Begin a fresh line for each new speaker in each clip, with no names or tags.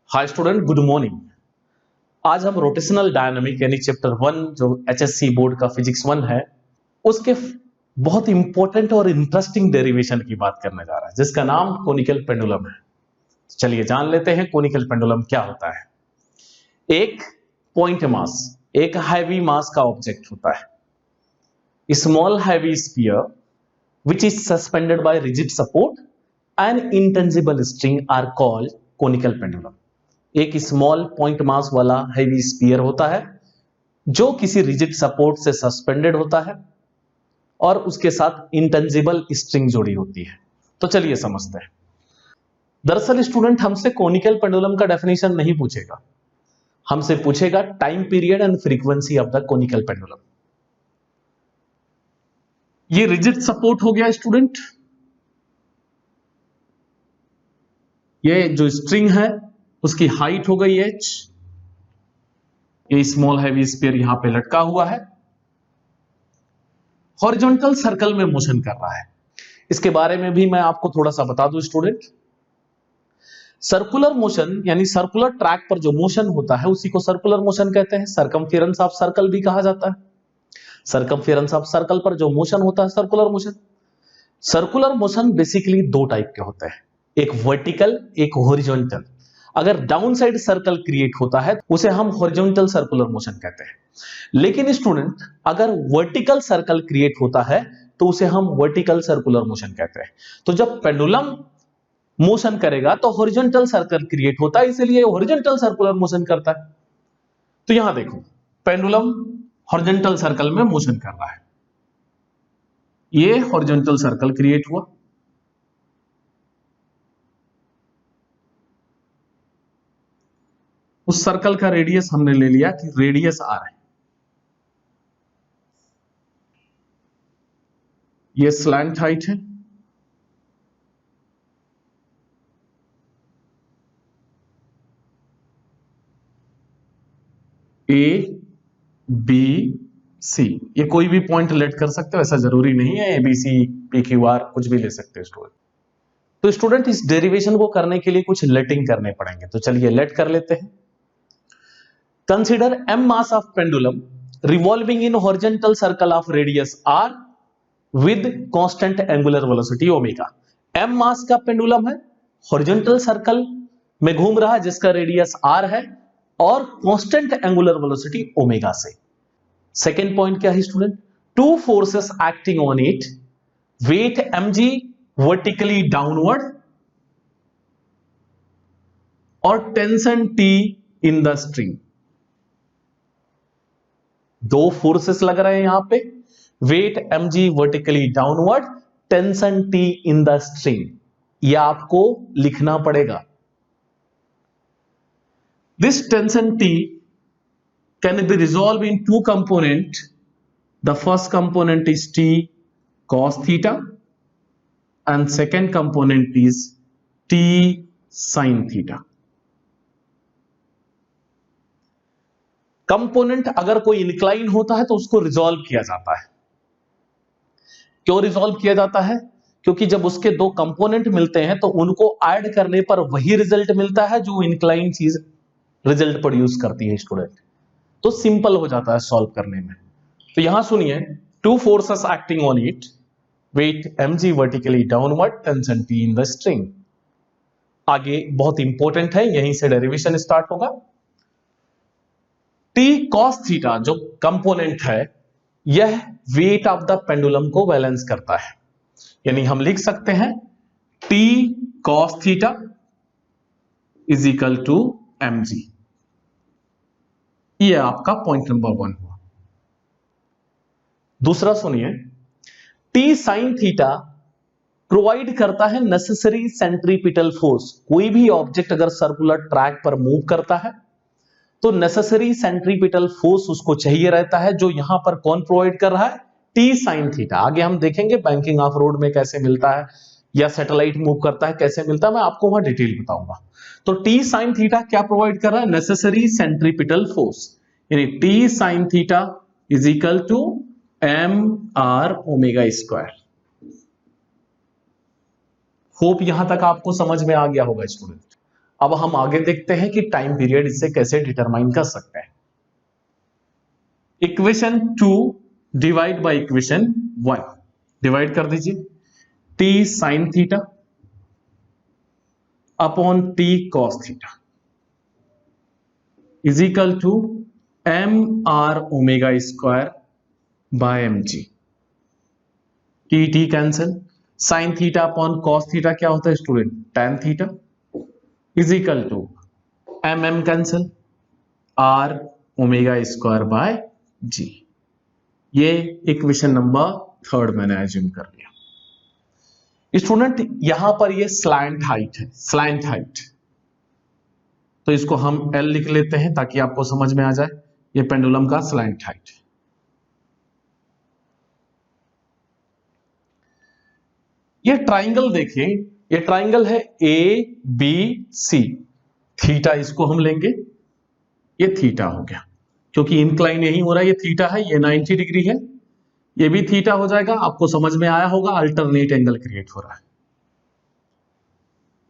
Hi student, good morning. आज हम rotational dynamic यानी चैप्टर 1 जो एचएससी बोर्ड का फिजिक्स 1 है उसके बहुत इंपॉर्टेंट और इंटरेस्टिंग डेरिवेशन की बात करने जा रहा है जिसका नाम कोनिकल पेंडुलम है। चलिए जान लेते हैं कोनिकल पेंडुलम क्या होता है। एक पॉइंट मास, एक हैवी मास का ऑब्जेक्ट होता है। Small heavy sphere which is suspended by rigid support and intangible string are called conical pendulum। एक स्मॉल पॉइंट मास वाला हैवी स्फीयर होता है जो किसी रिजिड सपोर्ट से सस्पेंडेड होता है और उसके साथ इंटेंजिबल स्ट्रिंग जुड़ी होती है। तो चलिए समझते हैं। दरअसल स्टूडेंट हमसे कोनिकल पेंडुलम का डेफिनेशन नहीं पूछेगा, हमसे पूछेगा time period and frequency of the conical pendulum. ये रिजिड सपोर्ट हो गया स्टूडेंट, ये जो स्ट्रिंग है उसकी हाइट हो गई h, ये स्मॉल हैवी स्फीयर यहां पे लटका हुआ है, हॉरिजॉन्टल सर्कल में मोशन कर रहा है। इसके बारे में भी मैं आपको थोड़ा सा बता दूं स्टूडेंट। सर्कुलर मोशन यानी सर्कुलर ट्रैक पर जो मोशन होता है उसी को सर्कुलर मोशन कहते हैं। सर्कमफेरेंस ऑफ सर्कल भी कहा जाता है। सर्कमफेरेंस ऑफ सर्कल पर जो मोशन होता है circular motion. Circular motion basically दो टाइप के होते हैं, एक वर्टिकल एक हॉरिजॉन्टल। अगर डाउन साइड सर्कल क्रिएट होता है उसे हम हॉरिजॉन्टल सर्कुलर मोशन कहते हैं, लेकिन स्टूडेंट अगर वर्टिकल सर्कल क्रिएट होता है तो उसे हम वर्टिकल सर्कुलर मोशन कहते हैं। तो जब पेंडुलम मोशन करेगा तो हॉरिजॉन्टल सर्कल क्रिएट होता है, इसलिए हॉरिजॉन्टल सर्कुलर मोशन करता है। तो यहां देखो पेंडुलम हॉरिजॉन्टल सर्कल में मोशन कर रहा है, ये हॉरिजॉन्टल सर्कल क्रिएट हुआ। उस सर्कल का रेडियस हमने ले लिया कि रेडियस r है। ये स्लैंट हाइट है, ए बी सी। ये कोई भी पॉइंट लेट कर सकते हो, ऐसा जरूरी नहीं है A B C P Q R कुछ भी ले सकते हो स्टूडेंट। तो स्टूडेंट इस डेरिवेशन को करने के लिए कुछ लेटिंग करने पड़ेंगे, तो चलिए लेट कर लेते हैं। Consider m mass of pendulum revolving in horizontal circle of radius r with constant angular velocity omega। m mass का पेंडुलम है, हॉरिजॉन्टल सर्कल में घूम रहा है जिसका रेडियस r है और कांस्टेंट एंगुलर वेलोसिटी ओमेगा से। सेकेंड पॉइंट क्या है student? Two forces acting on it, weight mg vertically downward और tension t in the string. दो फोर्सेस लग रहे हैं यहां पे, weight mg vertically downward, tension t in the string. यह आपको लिखना पड़ेगा। This tension t can be resolved in two component. The first component is t cos theta and second component is t sin theta। Component अगर कोई incline होता है तो उसको रिजॉल्व किया जाता है। क्यों रिजॉल्व किया जाता है? क्योंकि जब उसके दो कंपोनेंट मिलते हैं तो उनको ऐड करने पर वही रिजल्ट मिलता है जो इंक्लाइन चीज रिजल्ट प्रोड्यूस करती है स्टूडेंट। तो सिंपल हो जाता है सॉल्व करने में। तो यहां सुनिए, two forces acting on it, weight mg vertically downward, tension t in the string. आगे बहुत इंपॉर्टेंट है, यहीं से डेरिवेशन स्टार्ट होगा। t cos थीटा जो कंपोनेंट है यह वेट ऑफ द पेंडुलम को बैलेंस करता है, यानी हम लिख सकते हैं t cos theta is equal to mg। यह आपका पॉइंट नंबर 1 हुआ। दूसरा सुनिए, t sin थीटा प्रोवाइड करता है नेसेसरी सेंट्रीपिटल फोर्स। कोई भी ऑब्जेक्ट अगर सर्कुलर ट्रैक पर मूव करता है तो नेसेसरी सेंट्रीपिटल फोर्स उसको चाहिए रहता है, जो यहां पर कौन प्रोवाइड कर रहा है? t sin theta. आगे हम देखेंगे बैंकिंग ऑफ रोड में कैसे मिलता है या सैटेलाइट मूव करता है कैसे मिलता है, मैं आपको वहां डिटेल बताऊंगा। तो t sin थीटा क्या प्रोवाइड कर रहा है? नेसेसरी सेंट्रीपिटल फोर्स, यानी t sin theta is equal to mr omega square. Hope यहां तक आपको समझ में आ गया होगा स्टूडेंट। अब हम आगे देखते हैं कि टाइम पीरियड इसे कैसे डिटरमाइन कर सकते हैं। Equation 2 divide by equation 1, divide कर दीजिए। t sin theta upon t cos theta is equal to M R omega square by M G. T cancel, sine theta upon cos theta क्या होता है student, tan theta is equal to M cancel, R omega square by G. ये equation number 3 मैंने assume कर लिया। Student यहां पर ये स्लैंट हाइट है, स्लैंट हाइट, तो इसको हम L लिख लेते हैं ताकि आपको समझ में आ जाए। ये पेंडुलम का स्लैंट हाइट। ये ट्राइंगल देखिए, ये ट्राइंगल है ABC, थीटा इसको हम लेंगे, ये थीटा हो गया क्योंकि इंक्लाइन यही हो रहा है, ये थीटा है, ये 90 डिग्री है, ये भी थीटा हो जाएगा। आपको समझ में आया होगा, अल्टरनेट एंगल क्रिएट हो रहा है।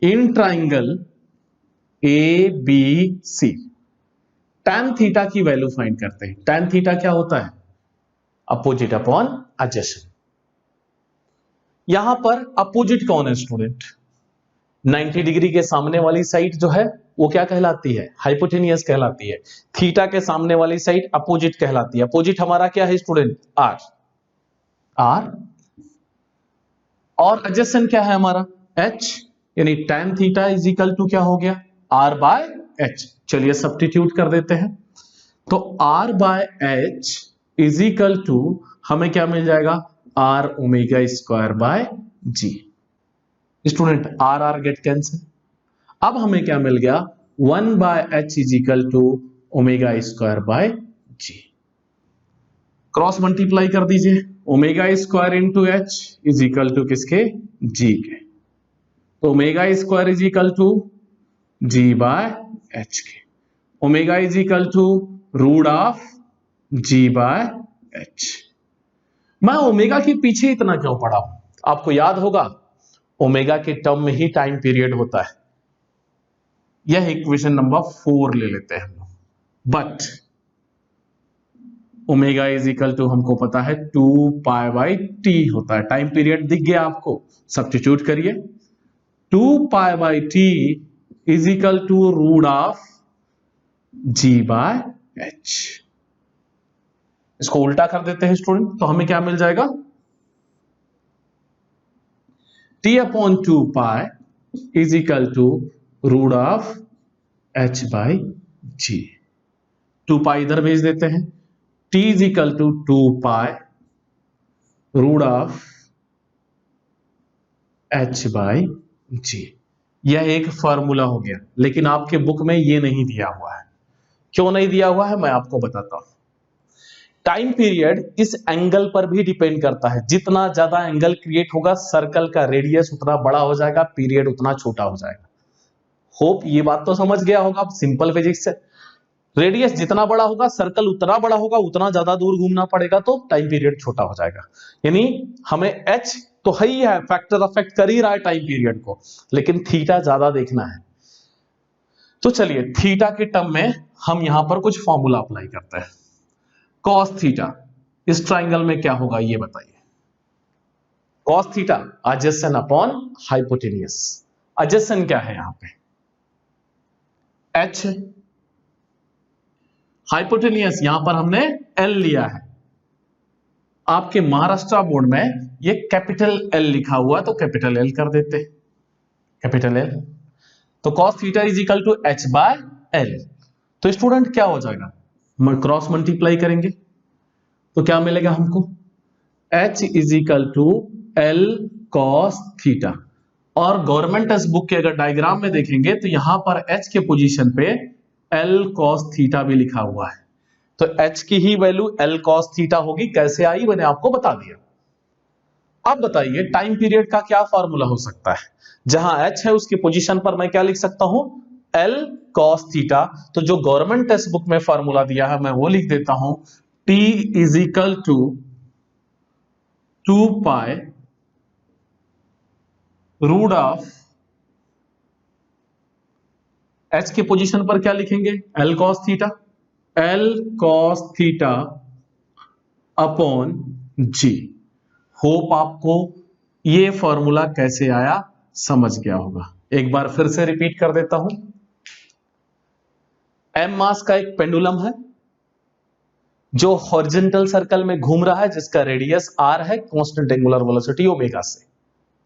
In triangle ABC tan theta की वैल्यू फाइंड करते हैं। tan थीटा क्या होता है, अपोजिट अपॉन एडजेसेंट। यहां पर अपोजिट कौन है स्टूडेंट, 90 डिग्री के सामने वाली साइड जो है वो क्या कहलाती है, हाइपोटेनियस कहलाती है। थीटा के सामने वाली साइड अपोजिट कहलाती है। अपोजिट हमारा क्या है स्टूडेंट, आर। और एडजेसेंट क्या है हमारा, एच, यानी tan theta is equal to क्या हो गया, आर बाय एच। चलिए सब्स्टिट्यूट कर देते हैं, तो R by H is equal to हमें क्या मिल जाएगा, R omega square by G. Student R R get cancel, अब हमें क्या मिल गया, 1 by H is equal to omega square by G. Cross multiply कर दीजिए, omega square into H is equal to किसके, जी के। तो omega square is equal to G by H के। Omega is equal to root of ji by H. मैं omega के पीछे इतना क्यों पढ़ा हूं, आपको याद होगा ओमेगा के टर्म में ही टाइम पीरियड होता है। यह इक्वेशन नंबर 4 ले लेते हैं हम लोग। But omega is equal to हमको पता है 2 पाई बाई टी होता है। टाइम पीरियड दिख गया आपको, सब्स्टिट्यूट करिए। 2 pi by t is equal to root of ji by h. इसको उल्टा कर देते हैं स्टूडेंट, तो हमें क्या मिल जाएगा, T upon 2 pi is equal to root of H by G. 2 pi इधर भेज देते हैं, T is equal to 2 pi root of H by G. यह एक फॉर्मूला हो गया, लेकिन आपके बुक में यह नहीं दिया हुआ है। क्यों नहीं दिया हुआ है मैं आपको बताता हूं। टाइम पीरियड इस एंगल पर भी डिपेंड करता है। जितना ज्यादा एंगल क्रिएट होगा, सर्कल का रेडियस उतना बड़ा हो जाएगा, पीरियड उतना छोटा हो जाएगा। होप ये बात तो समझ गया होगा, सिंपल फिजिक्स से। रेडियस जितना बड़ा होगा, सर्कल उतना बड़ा होगा, उतना ज्यादा दूर घूमना पड़ेगा, तो टाइम पीरियड छोटा हो जाएगा। यानी हमें एच तो है ही है, फैक्टर अफेक्ट कर ही रहा है टाइम पीरियड को, लेकिन थीटा ज्यादा देखना है। तो चलिए थीटा के टर्म में हम यहां पर कुछ फॉर्मूला अप्लाई करते हैं। कॉस थीटा इस ट्राइंगल में क्या होगा ये बताइए। Cos theta adjacent upon hypotenuse. Adjacent क्या है यहां पे, एच। हाइपोटेनियस यहां पर हमने एल लिया है। आपके महाराष्ट्र बोर्ड में ये कैपिटल एल लिखा हुआ, तो कैपिटल एल कर देते हैं, कैपिटल एल। तो cos theta is equal to h by l. तो स्टूडेंट क्या हो जाएगा, क्रॉस मल्टीप्लाई करेंगे तो क्या मिलेगा हमको, h is equal to l cos theta. और गवर्नमेंट टेक्स्ट बुक के अगर डायग्राम में देखेंगे तो यहां पर h के पोजीशन पे एल कॉस थीटा भी लिखा हुआ है, तो h की ही वैल्यू एल कॉस थीटा होगी। कैसे आई मैंने आपको बता दिया। अब बताइए टाइम पीरियड का क्या फॉर्मूला हो सकता है। जहां h है उसकी पोजीशन पर मैं क्या लिख सकता हूं, एल कॉस थीटा। तो जो गवर्नमेंट टेक्स्ट बुक में फॉर्मूला दिया है मैं वो लिख देता हूं, t is equal to 2 pi root of H के पोजीशन पर क्या लिखेंगे, L cos theta, L cos theta upon G. Hope आपको ये फॉर्मूला कैसे आया समझ गया होगा। एक बार फिर से रिपीट कर देता हूं। एम मास का एक पेंडुलम है जो हॉरिजॉन्टल सर्कल में घूम रहा है, जिसका रेडियस आर है, कांस्टेंट एंगुलर वेलोसिटी ओमेगा से।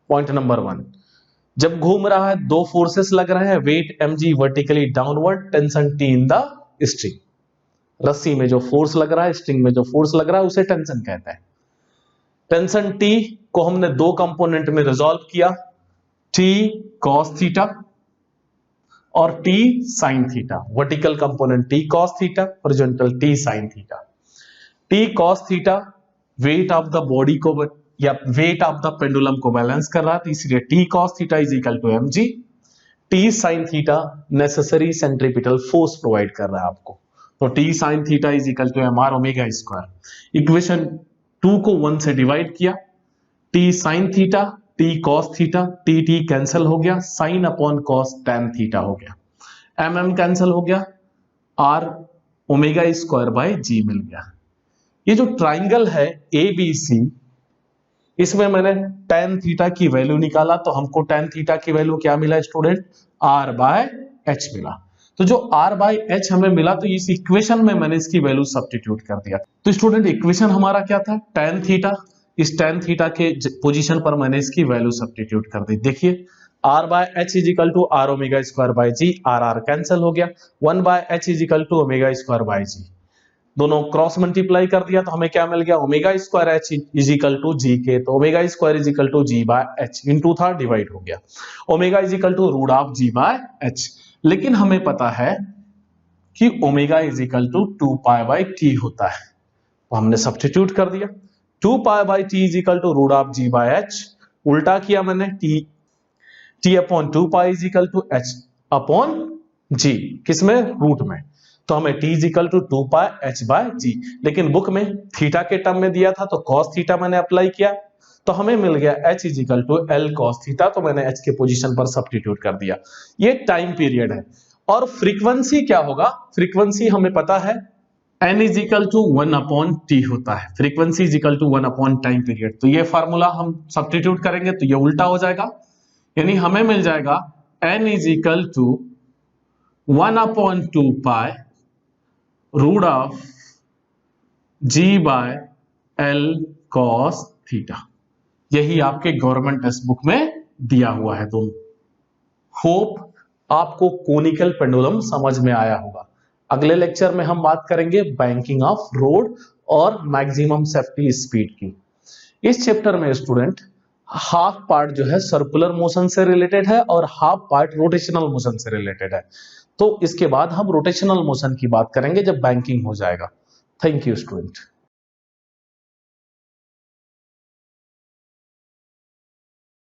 पॉइंट नंबर 1, जब घूम रहा है दो फोर्सेस लग रहे हैं, weight mg vertically downward, tension T in the string. रस्सी में जो फोर्स लग रहा है, स्ट्रिंग में जो फोर्स लग रहा है, उसे टेंशन कहते हैं। टेंशन T को हमने दो कंपोनेंट में रिजॉल्व किया, T cos थीटा और T sin theta. Vertical component T cos theta, horizontal T sin theta. T cos theta weight of the body को या वेट ऑफ द पेंडुलम को बैलेंस कर रहा है, तो इसलिए T cos theta is equal to mg। T sin theta necessary centripetal force provide कर रहा है आपको, तो T sin theta is equal to mr omega square. Equation 2 को 1 से डिवाइड किया, T sin theta, T cos theta, T cancel हो गया, sin upon cos tan theta हो गया, mm कैंसिल हो गया, r omega square by g मिल गया। ये जो ट्राइंगल है ABC, इसमें मैंने tan थीटा की वैल्यू निकाला, तो हमको tan थीटा की वैल्यू क्या मिला स्टूडेंट, r बाय h मिला। तो जो r बाय h हमें मिला, तो इस इक्वेशन में मैंने इसकी वैल्यू सब्स्टिट्यूट कर दिया। तो स्टूडेंट इक्वेशन हमारा क्या था, tan थीटा। इस tan थीटा के पोजीशन पर मैंने इसकी वैल्यू सब्स्टिट्यूट कर दी। देखिए r बाय h is equal to r omega square by g, r cancel हो गया, 1 by h is equal to omega square by g, दोनों क्रॉस मल्टीप्लाई कर दिया तो हमें क्या मिल गया, omega square H is equal to G के। तो omega square is equal to G by H, into था डिवाइड हो गया, omega is equal to root of ji by H. लेकिन हमें पता है कि omega is equal to 2 pi by T होता है, तो हमने सब्स्टिट्यूट कर दिया, 2 pi by T is equal to root of ji by H. उल्टा किया मैंने, T upon 2 pi is equal to H upon G, किसमें, रूट में। तो हमें t is equal to 2 pi h bye जी, लेकिन बुक में थीटा के टर्म में दिया था, तो cos थीटा मैंने अप्लाई किया, तो हमें मिल गया h is equal to l cos theta, तो मैंने h के पोजीशन पर सब्स्टिट्यूट कर दिया। ये टाइम पीरियड है। और फ्रीक्वेंसी क्या होगा, फ्रीक्वेंसी हमें पता है n is equal to 1 upon t होता है, frequency is equal to 1 upon time period. तो ये फार्मूला हम सब्स्टिट्यूट करेंगे तो ये उल्टा हो जाएगा, यानी हमें मिल जाएगा n is equal to 1 upon 2 pi root of ji by l cos theta. यही आपके गवर्नमेंट टेक्स्ट बुक में दिया हुआ है दोनों। होप आपको कोनिकल पेंडुलम समझ में आया होगा। अगले लेक्चर में हम बात करेंगे बैंकिंग ऑफ रोड और मैक्सिमम सेफ्टी स्पीड की। इस चैप्टर में स्टूडेंट हाफ पार्ट जो है सर्कुलर मोशन से रिलेटेड है और हाफ पार्ट रोटेशनल मोशन से रिलेटेड है। तो इसके बाद हम रोटेशनल मोशन की बात करेंगे जब बैंकिंग हो जाएगा। Thank you student.